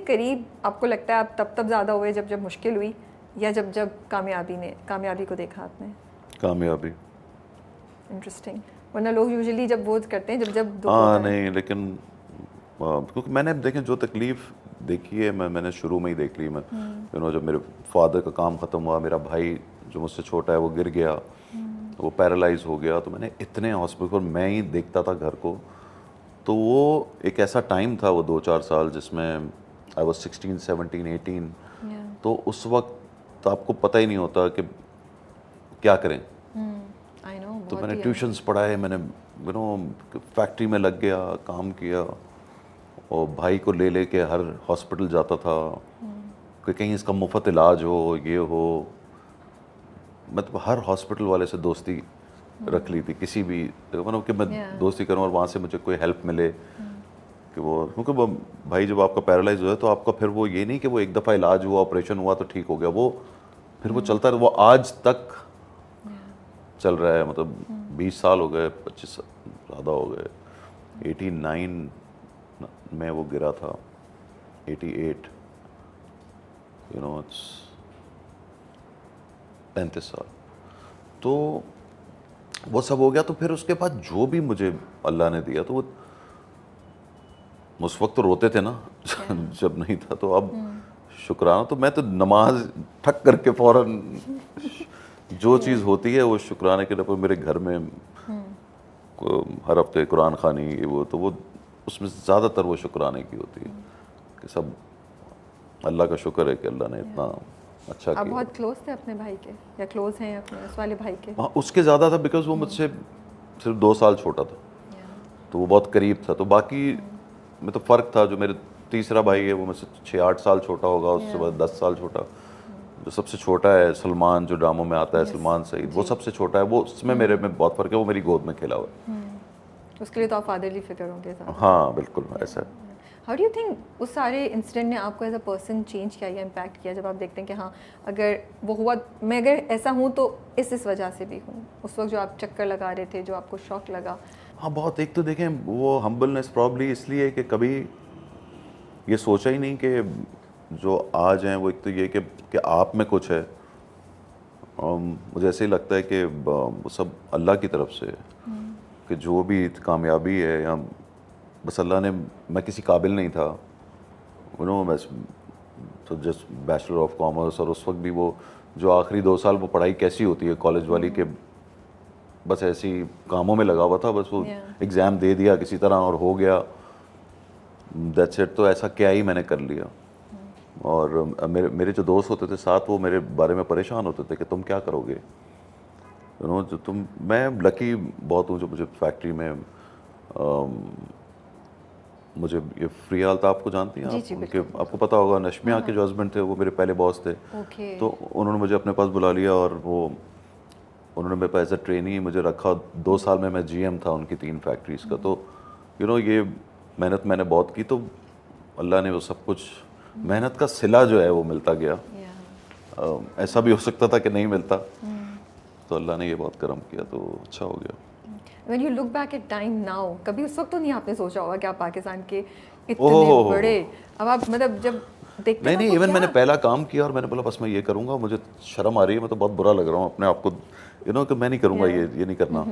करीब आपको लगता है आप तब ज़्यादा हुए जब मुश्किल हुई, या जब कामयाबी को देखा आपने? कामयाबी। इंटरेस्टिंग। वरना लोग यूजुअली जब वो करते हैं जब दुख हाँ होता है। नहीं, लेकिन क्योंकि मैंने देखें जो तकलीफ़ देखी है मैंने शुरू में ही देख ली। मैं जब मेरे फादर का काम ख़त्म हुआ, मेरा भाई जो मुझसे छोटा है वो गिर गया, वो पैरालाइज हो गया, तो मैंने इतने हॉस्पिटल पर मैं ही देखता था घर को। तो वो एक ऐसा टाइम था वो 2-4 साल जिसमें आई वॉज 16, 17, 18। तो उस वक्त आपको पता ही नहीं होता कि क्या करें। I know. तो मैंने ट्यूशन्स पढ़ाए, मैंने फैक्ट्री में लग गया, काम किया, और भाई को ले के हर हॉस्पिटल जाता था कि कहीं इसका मुफ्त इलाज हो, ये हो। मतलब हर हॉस्पिटल वाले से दोस्ती रख ली थी, किसी भी मतलब कि मैं दोस्ती करूं और वहाँ से मुझे कोई हेल्प मिले कि वो, क्योंकि वो भाई जब आपका पैरालाइज हुआ है तो आपका फिर वो ये नहीं कि वो एक दफ़ा इलाज हुआ, ऑपरेशन हुआ तो ठीक हो गया, वो फिर वो चलता रहा। वो आज तक चल रहा है, मतलब 20 साल हो गए, 25 ज़्यादा हो गए। 89 में वो गिरा था, 88, इट्स 35 साल। तो वो सब हो गया। तो फिर उसके बाद जो भी मुझे अल्लाह ने दिया, तो वो उस वक्त तो रोते थे ना जब नहीं था, तो अब शुक्राना। तो मैं तो नमाज ठक करके फौरन जो चीज़ होती है वो शुक्राने के लिए। मेरे घर में हर हफ्ते कुरान खानी, वो तो वो उसमें ज़्यादातर वो शुक्राने की होती है कि सब अल्लाह का शुक्र है कि अल्लाह ने इतना अच्छा किया। आप बहुत क्लोज थे अपने भाई के, या क्लोज हैं अपने उस वाले भाई के? हाँ, उसके ज़्यादा था बिकॉज वो मुझसे सिर्फ 2 साल छोटा था, तो वो बहुत करीब था। तो बाकी में तो फ़र्क था। जो मेरे तीसरा भाई है वो मुझसे 6-8 साल छोटा होगा, उससे बाद 10 साल छोटा। जो सबसे छोटा है सलमान, जो ड्रामों में आता है, सलमान सईद, वो सबसे छोटा है। वो उसमें मेरे में बहुत फ़र्क है, वो मेरी गोद में खेला हुआ है। उसके लिए तो आप फादरली फिक्र होंगे साथ। हाँ बिल्कुल ऐसा है। हाउ डू यू थिंक उस सारे इंसिडेंट ने आपको एज अ पर्सन चेंज किया या इम्पैक्ट किया, जब आप देखते हैं कि हाँ अगर वो हुआ, मैं अगर ऐसा हूँ तो इस वजह से भी हूँ? उस वक्त जो आप चक्कर लगा रहे थे, जो आपको शौक लगा। हाँ बहुत। एक तो देखें वो हम्बलनेस प्रॉब्ली इसलिए कि कभी ये सोचा ही नहीं कि जो आज हैं वो, एक तो ये कि आप में कुछ है। मुझे ऐसे ही लगता है कि वो सब अल्लाह की तरफ से है, कि जो भी कामयाबी है, या बस अल्लाह ने, मैं किसी काबिल नहीं था बस, तो जस्ट बैचलर ऑफ कॉमर्स। और उस वक्त भी वो जो आखिरी 2 साल वो पढ़ाई कैसी होती है कॉलेज वाली, के बस ऐसी कामों में लगा हुआ था, बस वो एग्ज़ाम दे दिया किसी तरह और हो गया, दैट्स इट। तो ऐसा क्या ही मैंने कर लिया। और मेरे जो दोस्त होते थे साथ, वो मेरे बारे में परेशान होते थे कि तुम क्या करोगे, जो तुम। मैं लकी बहुत हूँ जो मुझे फैक्ट्री में मुझे ये फ्रियाल था, आपको जानती हैं आप, उनके आपको पता होगा, नशमिया के जो हस्बैंड थे वो मेरे पहले बॉस थे। तो उन्होंने मुझे अपने पास बुला लिया और वो उन्होंने मेरे पास एज अ ट्रेनी मुझे रखा। 2 साल में मैं जीएम था उनकी 3 फैक्ट्रीज़ का। तो ये मेहनत मैंने बहुत की, तो अल्लाह ने वो सब कुछ, मेहनत का सिला जो है वो मिलता गया। ऐसा भी हो सकता था कि नहीं मिलता, तो अल्लाह ने ये बहुत करम किया, तो अच्छा हो गया। When you look back at time now, कभी उस वक्त तो नहीं आपने सोचा होगा कि आप पाकिस्तान के इतने बड़े, अब आप मतलब जब देखते नहीं, इवन मैंने पहला काम किया और मैंने बोला बस मैं ये करूँगा, मुझे शर्म आ रही है, मैं तो बहुत बुरा लग रहा हूँ अपने आप को, कि मैं नहीं करूँगा, ये नहीं करना।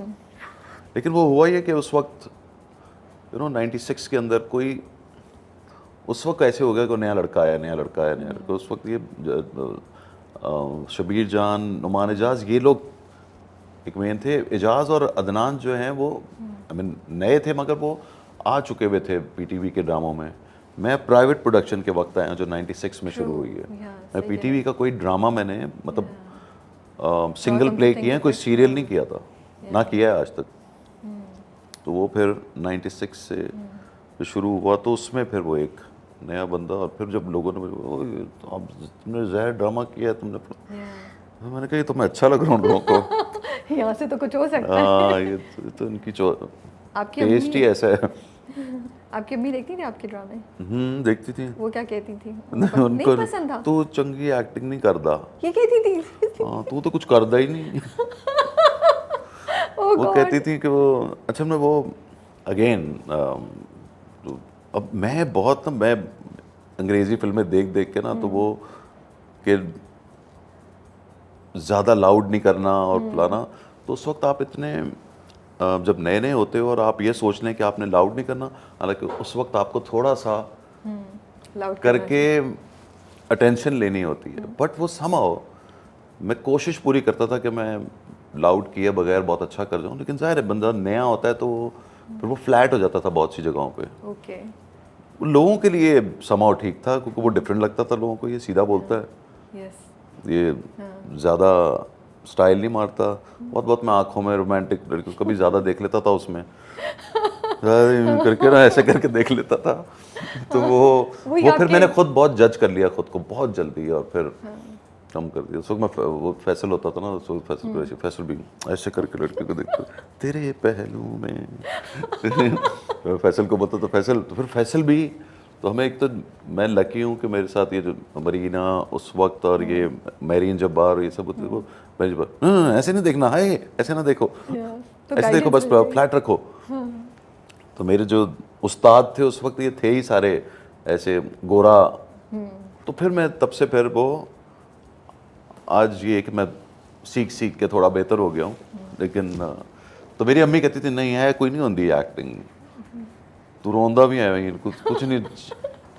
लेकिन वो हुआ ये कि उस वक्त 96 के अंदर कोई, उस वक्त ऐसे हो गया कि नया लड़का आया। तो उस वक्त ये शबीर जान, नुमान एजाज, ये लोग एक मेन थे। एजाज और अदनान जो हैं वो नए थे, मगर वो आ चुके हुए थे पीटीवी के ड्रामों में। मैं प्राइवेट प्रोडक्शन के वक्त आया जो 96 में शुरू हुई है। मैं पीटीवी का कोई ड्रामा मैंने मतलब सिंगल प्ले किए हैं, कोई सीरियल नहीं किया था, ना किया है आज तक। तो वो फिर 96 से शुरू हुआ, तो उसमें फिर वो एक नया बंदा। और फिर जब लोगों ने मुझे, तो अब तुमने ज़ाहिर ड्रामा किया है तुमने, तो मैंने कहा ये तो मैं अच्छा लग रहा हूँ लोगों को। यहाँ से तो कुछ हो सकता है। हाँ, ये तो इनकी टेस्ट ही ऐसा है। आपकी अम्मी देखती थी आपके ड्रामे? देखती थी। वो क्या कहती थी? उनको नहीं पसंद था? तू चंगी एक्टिंग नहीं करदा, ये कहती थी? हाँ, तू तो कुछ करदा ही नहीं। वो कहती थी कि वो, अच्छा मैं वो अगेन, अब मैं अंग्रेज़ी फिल्में देख देख के ना, तो वो कि ज़्यादा लाउड नहीं करना और फलाना, तो उस वक्त आप इतने जब नए नए होते हो और आप ये सोच लें कि आपने लाउड नहीं करना, हालांकि उस वक्त आपको थोड़ा सा लाउड करके अटेंशन लेनी होती है, बट वो समहाउ मैं कोशिश पूरी करता था कि मैं लाउड किए बगैर बहुत अच्छा कर जाऊं, लेकिन जाहिर है बंदा नया होता है तो फिर वो फ्लैट हो जाता था बहुत सी जगहों पे। ओके। लोगों के लिए समहाउ ठीक था क्योंकि वो डिफरेंट लगता था लोगों को, ये सीधा बोलता है, यस। ये ज़्यादा स्टाइल नहीं मारता, बहुत बहुत मैं आंखों में रोमांटिक लड़कियों को कभी ज़्यादा देख लेता था उसमें करके ना ऐसे करके देख लेता था, तो वो फिर मैंने खुद बहुत जज कर लिया खुद को बहुत जल्दी और फिर कम कर दिया। उसको मैं वो फैसल होता था ना, उसको फैसल भी ऐसे करके लड़के को देखता तेरे पहलू में फैसल को बोलता तो फैसल, तो फिर फैसल भी, तो हमें एक तो मैं लकी हूँ कि मेरे साथ ये जो मरीना उस वक्त और ये मैरीन जब्बार ये सब होते, ऐसे नहीं देखना, हाय ऐसे ना देखो, तो ऐसे देखो, बस फ्लैट रखो। तो मेरे जो उस्ताद थे उस वक्त ये थे ही सारे ऐसे गोरा, तो फिर मैं तब से फिर वो आज ये कि मैं सीख सीख के थोड़ा बेहतर हो गया हूँ, लेकिन तो मेरी अम्मी कहती थी नहीं है कोई नहीं होती एक्टिंग, तू रोंदा भी है कुछ नहीं,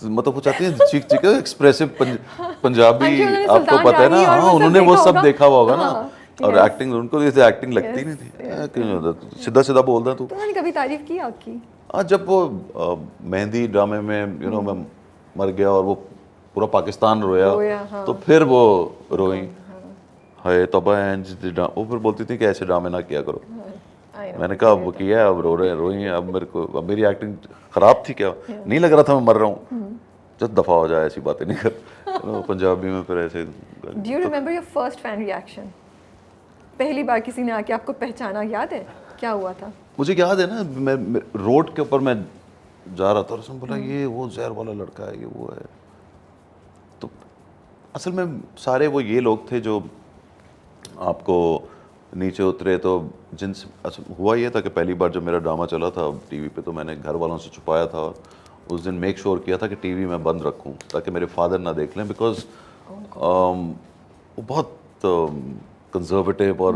मतलब कुछ आती है चीख चीख एक्सप्रेसिव पंजाबी आपको पता है ना, हाँ उन्होंने वो सब देखा हुआ होगा ना, और एक्टिंग उनको जैसे एक्टिंग लगती नहीं थी, क्यों सीधा सीधा बोलता तू। तो मैंने कभी तारीफ की आपकी? हाँ, जब वो मेहंदी ड्रामे में यू नो मैं मर गया और वो पूरा पाकिस्तान रोया, हाँ। तो फिर वो रोई, हाय तौबा, वो फिर बोलती थी कि ऐसे ड्रामे ना किया करो। मैंने कहा अब वो किया है, अब रोई हैं, अब मेरे को, अब मेरी एक्टिंग खराब थी क्या, नहीं लग रहा था मैं मर रहा हूँ, जब दफा हो जाए ऐसी बातें नहीं कर। पंजाबी में फिर ऐसे। Do you remember your first fan reaction? पहली बार किसी ने आके आपको पहचाना, याद है क्या हुआ था? मुझे याद है ना, मैं रोड के ऊपर मैं जा रहा था और उसने बोला ये वो जहर वाला लड़का है, ये वो है। तो असल में सारे वो ये लोग थे जो आपको नीचे उतरे, तो जिनसे हुआ ये था कि पहली बार जब मेरा ड्रामा चला था टीवी पे, तो मैंने घर वालों से छुपाया था और उस दिन मेक श्योर किया था कि टीवी में बंद रखूं ताकि मेरे फादर ना देख लें, बिकॉज वो बहुत कंजर्वेटिव और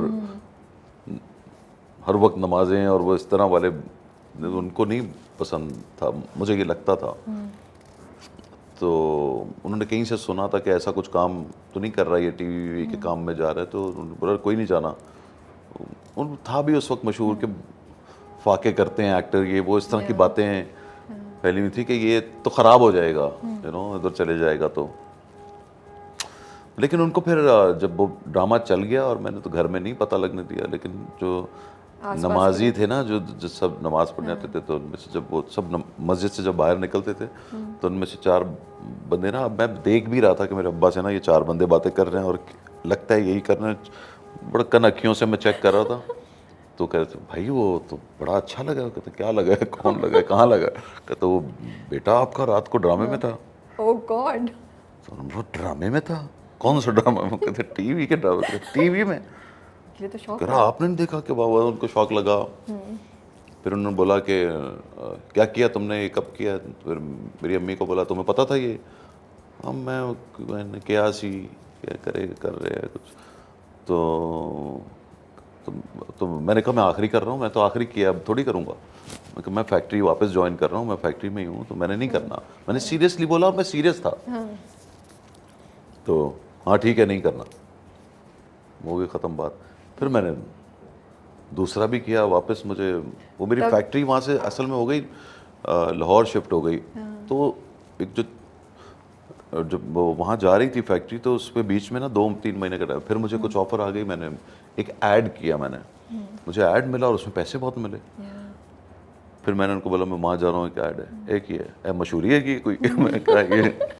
हर वक्त नमाजें और वो इस तरह वाले उनको नहीं पसंद था, मुझे ये लगता था। तो उन्होंने कहीं से सुना था कि ऐसा कुछ काम तो नहीं कर रहा ये टीवी के काम में जा रहा है, तो उन्होंने बोला कोई नहीं जाना। उन था भी उस वक्त मशहूर के फाके करते हैं एक्टर, ये वो इस तरह की बातें पहली में थी कि ये तो ख़राब हो जाएगा, यू नो इधर चले जाएगा। तो लेकिन उनको फिर जब वो ड्रामा चल गया और मैंने तो घर में नहीं पता लगने दिया, लेकिन जो नमाजी थे ना, जो सब नमाज पढ़ने आते थे, तो उनमें से जब वो सब मस्जिद से जब बाहर निकलते थे तो उनमें से 4 बंदे ना, अब मैं देख भी रहा था कि मेरे अब्बा से ना ये 4 बंदे बातें कर रहे हैं और लगता है यही कर रहे हैं, बड़ा कन अखियों से मैं चेक कर रहा था। तो कहते भाई वो तो बड़ा अच्छा लगा, कहते क्या लगा है, कौन लगा है, कहाँ लगा? कहते वो बेटा आपका रात को ड्रामे में था। ओह गॉड। तो वो ड्रामे में था, कौन सा ड्रामा? कहते टीवी के ड्रामे, टीवी में। ये तो शौक कह आपने नहीं देखा? कि बाबा उनको शौक लगा। फिर उन्होंने बोला कि क्या किया तुमने, ये कब किया? फिर मेरी अम्मी को बोला तुम्हें पता था ये? हम मैंने क्या सी क्या कर रहे हैं कुछ। तो मैंने कहा मैं आखिरी कर रहा हूँ, मैं तो आखिरी किया, अब थोड़ी करूँगा। मैं फैक्ट्री वापस ज्वाइन कर रहा हूँ, मैं फैक्ट्री में ही हूँ, तो मैंने नहीं करना। मैंने सीरियसली बोला और मैं सीरियस था। तो हाँ ठीक है, नहीं करना, हो गई ख़त्म बात। फिर मैंने दूसरा भी किया वापस, मुझे वो मेरी फैक्ट्री वहाँ से असल में हो गई लाहौर शिफ्ट हो गई। तो एक जब वो वहाँ जा रही थी फैक्ट्री, तो उस पर बीच में ना 2-3 महीने का टाइम, फिर मुझे कुछ ऑफ़र आ गई। मैंने एक ऐड किया, मुझे ऐड मिला और उसमें पैसे बहुत मिले। फिर मैंने उनको बोला मैं वहाँ जा रहा हूँ, एक ऐड है, एक ही है, मशहूरी है कि कोई मैं कहा ये